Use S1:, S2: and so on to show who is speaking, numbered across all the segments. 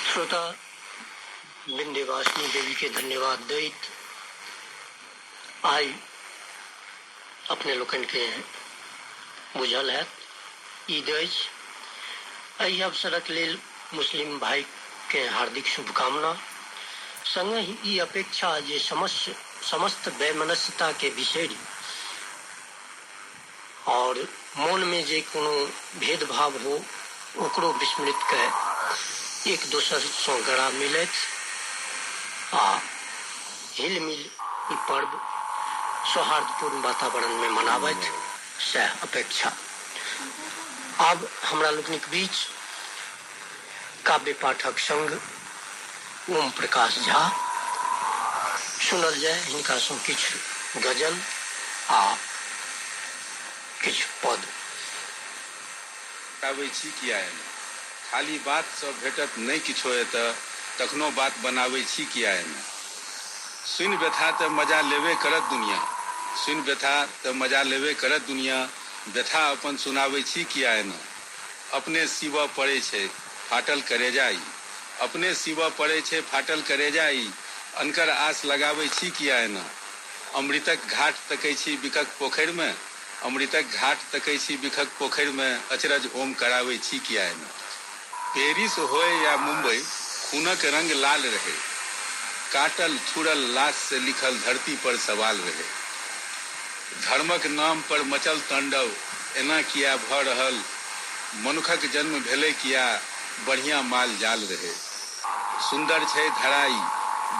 S1: श्रोता विंध्यवासिनी देवी के धन्यवाद दैत आई अपने लोकन के बुझल है ईद एहि अवसरक लेल मुस्लिम भाई के हार्दिक शुभकामना संग ही ई अपेक्षा जे समस्त वैमनस्यता के बिसरि और मन में जे कोनो भेदभाव हो ओकरो विस्मृत के एक दोसर से गला मिलत आ हिल मिल ई पर्व सौहार्दपूर्ण वातावरण में मनावत से अपेक्षा। अब हमरा लोकनिक बीच काव्य पाठक संघ ओम प्रकाश झा सुनल जाए हिनका सं किछु गजल आ किछु पद
S2: गाबै छी किया एना खाली बात सब भेटत नहीं किछो एतऽ तखनो बात बनाबै छी किया एना सुनि व्यथा त मजा लेबे करत दुनिया सुनि व्यथा त मजा लेबे करत दुनिया व्यथा अपन सुनाबै छी किया एना अपने सिवा पड़े छै फाटल करे जाई अपने सिवा पड़े छै फाटल करे जाई अनकर आस लगाबै छी किया एना अमृतक घाट तकै छी बिकक पोखरि में अमृतक घाट तकै छी बिकक पोखरि में अचरज ओम कराबै छी किया एना पेरिस होय या मुंबई खूनक रंग लाल रहे काटल छुड़ल लाश से लिखल धरती पर सवाल रहे धर्मक नाम पर मचल तांडव एना किया भ रहल मनुखक जन्म भेले किया बढ़िया माल जाल रहे सुंदर छै धराई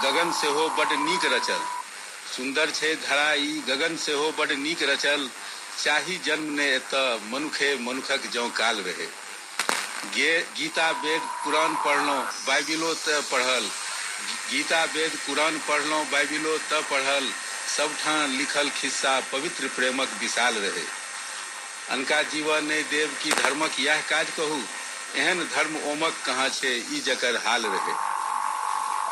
S2: गगन से हो बड़ नीक रचल सुंदर छै धराई गगन से हो बड़ नीक रचल चाही जन्म ने एतऽ मनुखे मनुखक जौ काल रहे गीता वेद कुरान पढ़लो बाइबिलो त पढ़ल गीता वेद कुरान पढ़लो बाइबिलो त पढ़ल सबठाम लिखल खिस्सा पवित्र प्रेमक विशाल रहे अनका जीवन ने देव की धर्मक यह काज कहू एहन धर्म ओमक कहाँ छे ई जकर हाल रहे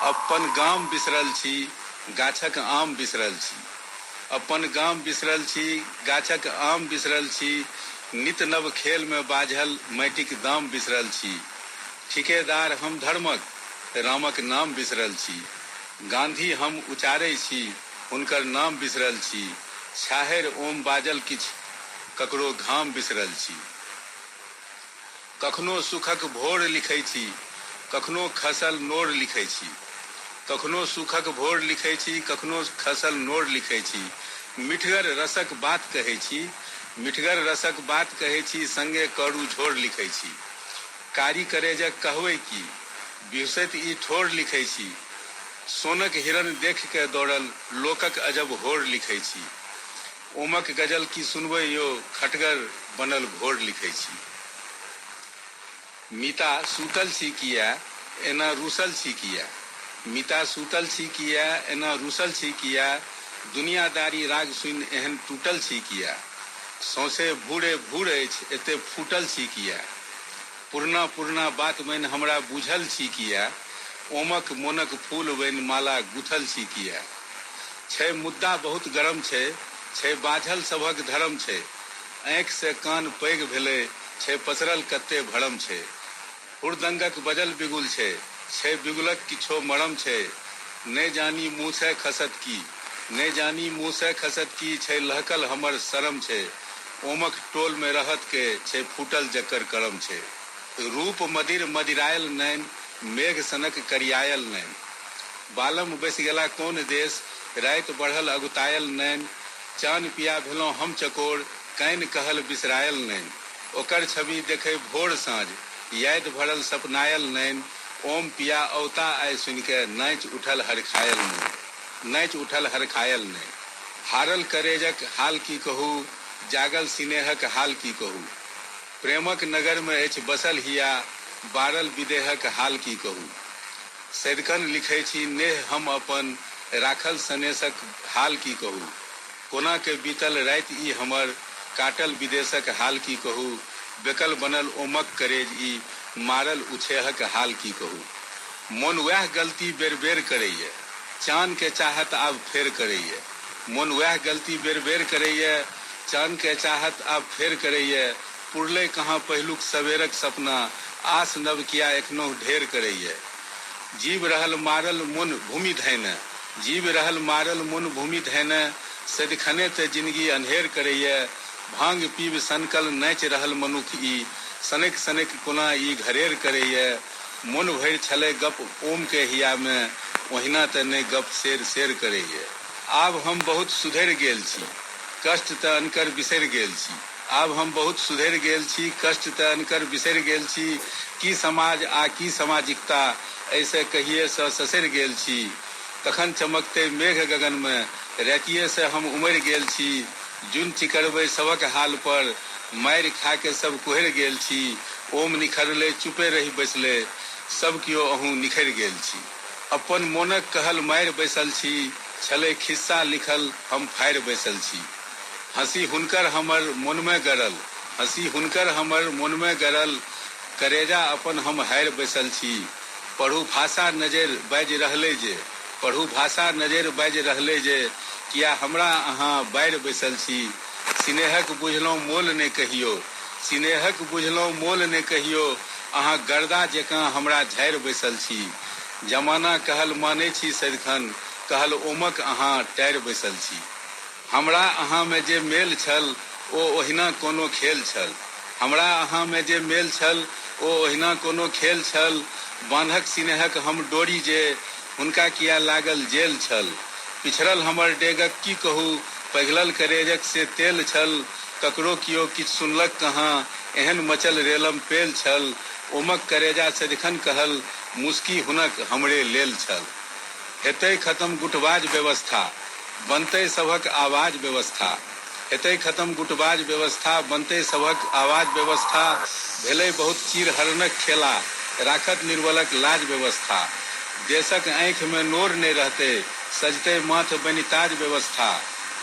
S2: अपन गाम बिसरल छी गाछक आम बिसरल छी अपन गाम बिसरल छी गाछक आम बिसरल छी नित नव खेल में बाझल माटिक दाम बिसरल छी ठिकेदार हम धर्मक रामक नाम बिसरल छी गांधी हम उचारै छी हुनकर नाम बिसरल छी छाहरि ओम बाजल किछ ककरो घाम बिसरल छी कखनो सुखक भोर लिखै छी कखनो खसल नोर लिखै छी कखनो सुखक भोर लिखै छी कखनो खसल नोर लिखै छी मिठगर रसक बात कहै छी मिठगर रसक बात कहै छी संगे करू झोर लिखै छी कारी करेजक कहबै की बिरसैत ई ठोर लिखै छी सोनक हिरन देख के दौड़ल लोकक अजब होर लिखै छी ओमक गजल की सुनबै यो खटगर बनल घोर लिखै छी मीता सूतल छी किया एना रूसल छी किया मीता सूतल छी किया एना रूसल छी किया दुनियादारी राग सुनि एहन टूटल छी किया सौसे भूरे भूर अछि एते फूटल छी किया पुरना पुरना बात बनि हमरा बुझल छी किया ओमक मोनक फूल बनि माला गुथल छी किया छै मुद्दा बहुत गरम छै बाझल सभक धर्म छै आँखि से कान पैघ भेलै छै पसरल कते भरम छै हुरदंगक बजल बिगुल छै बिगुलक किछो मरम छै नहि जानी मुँह से खसत की नहीं जानी मुँह से खसत की छै लहकल हमर शरम छै ओमक टोल में रहत के छै फूटल जकर करम छै रूप मदिर मदिरायल नैन मेघ सनक करियायल नैन बालम बस गेला कोन देश रात बढ़ल अगुतायल नैन चान पिया भेलौं हम चकोर कान कहल बिसरायल नैन ओकर छवि देखे भोर साँझ याद भरल सपनायल नैन ओम पिया औता आय सुन के नाच उठल हरखायल नैन नाच उठल हरखायल नैन हारल करेजक हाल की कहू जागल सिनेहक हाल की कहू प्रेमक नगर में अछि बसल हिया बारल विदेहक हाल की कहू सदिखन लिखै छी नेह हम अपन राखल सनेशक हाल की कहू कोना के बीतल रात ई हमर काटल विदेशक हाल की कहू बेकल बनल ओमक करेज ई मारल उछेहक हाल की कहू मन वह गलती बेर बेर करैए चान के चाहत आब फेर करैए मन वह गलती बेर बेर करैए चान के चाहत आब फेर करैए, पुरले कहाँ पहिलुक सवेरक सपना, आस नव किया एखनो ढेर करैए। जीव रहल मारल मुन भूमि धैने, जीव रहल मारल मुन भूमि धैने, सदिखने ते जिंदगी अन्हेर करैए। भांग पीब सनकल नाच रहल मनुख ई, सनक सनक कोना ई घरेर करैए। मन भरि छलै गप ओम के हिया में, ओहिना ते नहि गप शेर शेर करैए। आब हम बहुत सुधरि गेल छी, कष्ट तऽ अनकर बिसरि गेल छी। आब हम बहुत सुधरि गेल छी, कष्ट तऽ अनकर बिसरि गेल छी। की समाज आ की सामाजिकता, ऐसे कहिए से ससरि गेल छी। तखन चमकते मेघ गगन में, रातिये से हम उमरि गेल छी। जुन चिकरबै सबक हाल पर, मारि खा के सब कुहरि गेल छी। ओम निखरले चुपे रहि बैसले, सब कियो अहूँ निखरि गेल छी। अपन मोनक कहल मारि बैसल छी, छलै खिस्सा लिखल हम फाड़ि बैसल छी। हंसी हुनकर हमर मन में गड़ल, हंसी हुनकर हमर मन में गड़ल, करेजा अपन हम हारि बैसल छी। पढ़ू भाषा नजरि बाजि रहलै जे, पढ़ू भाषा नजरि बाजि रहलै जे, किया हमरा अहाँ बाढ़ि बैसल छी। स्नेहक बुझलहुँ मोल नहि कहियो, स्नेहक बुझलहुँ मोल नहि कहियो, अहाँ गर्दा जकाँ हमरा झाड़ि बैसल छी। जमाना कहल मानै छी सदिखन, कहल ओमक अहाँ टारि बैसल छी। हमरा अहाँ में जे मेल छल, ओ ओहिना कोनो खेल छल। हमरा अहाँ में जे मेल छल, ओ ओहिना कोनो खेल छल। बान्हक स्नेहक हम डोरी जे, हुनका किया लागल जेल छल। पिछड़ल हमर डेगक की कहू, पिघलल करेजक से तेल छल। ककरो कियो किछु सुनलक कहाँ, एहन मचल रेलम पेल छल। ओमक करेजा सदिखन कहल, मुस्की हुनक हमरे लेल छल। हेतै खत्म गुटबाज व्यवस्था, बनतै सभक आवाज व्यवस्था। हेतै खत्म गुटबाज व्यवस्था, बनतै सभक आवाज व्यवस्था। भेलै बहुत चीर हरणक खेला, राखत निर्बलक लाज व्यवस्था। देशक आँखि में नोर नहि रहतै, सजतै माथ बनि ताज व्यवस्था।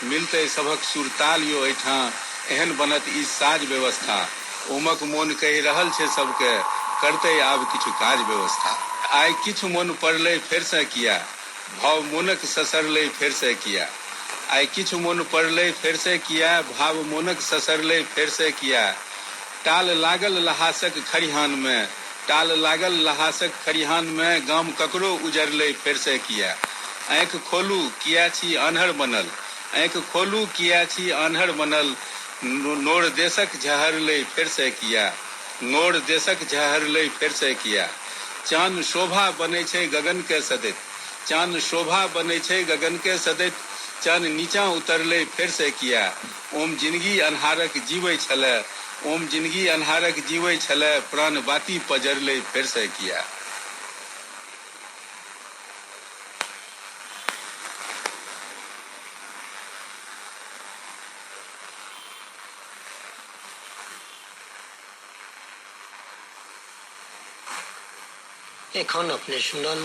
S2: मिलतै सभक सुरताल यो एहिठाम, एहन बनत ई साज व्यवस्था। ओमक मोन कहि रहल छै सबके, करतै आब किछु काज व्यवस्था। आइ किछु मोन पड़लै फेरसँ किया, भाव मोनक ससरलै फेरसँ किया। आइ किछु मोन पड़लै फेरसँ किया, भाव मोनक ससरलै फेरसँ किया। टाल लागल लहासक खरिहान में, टाल लागल लहासक खरिहान में, गाम ककरो उजरलै फेरसँ किया। आँखि खोलू किया छी आन्हर बनल, आँखि खोलू किया छी आन्हर बनल। नोर देशक झहरलै फेरसँ किया, नोर देशक झहरलै फेरसँ किया। चान शोभा बनै छै गगन के सदैत, चान शोभा बनै छै गगन के सदैत। चान नीचाँ उतरलै फेरसँ किया। ओम जिंदगी अन्हारक जीवै छलै, ओम जिंदगी अन्हारक जीवै छलै, प्राण बाती पजरलै फेरसँ किया।
S1: एखन अपने सुनल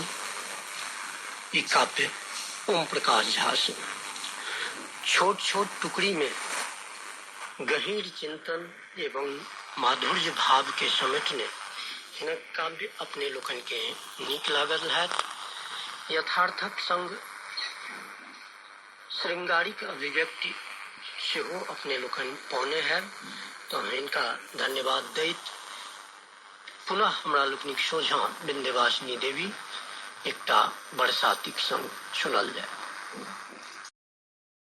S1: ई काव्य ओम प्रकाश झा से। छोट छोट टुकड़ी में गहीर चिंतन एवं माधुर्य भाव के समेटने हिनक काव्य अपने लोकन के नीक लागल है। यथार्थक संग श्रृंगारिक अभिव्यक्ति सेहो अपने लोकन पौने है, तो हिनका धन्यवाद दैत पुनः हमरा लोकनिक सोझा विंध्यवासिनी देवी एकटा बरसातीक संग सुनल जाय।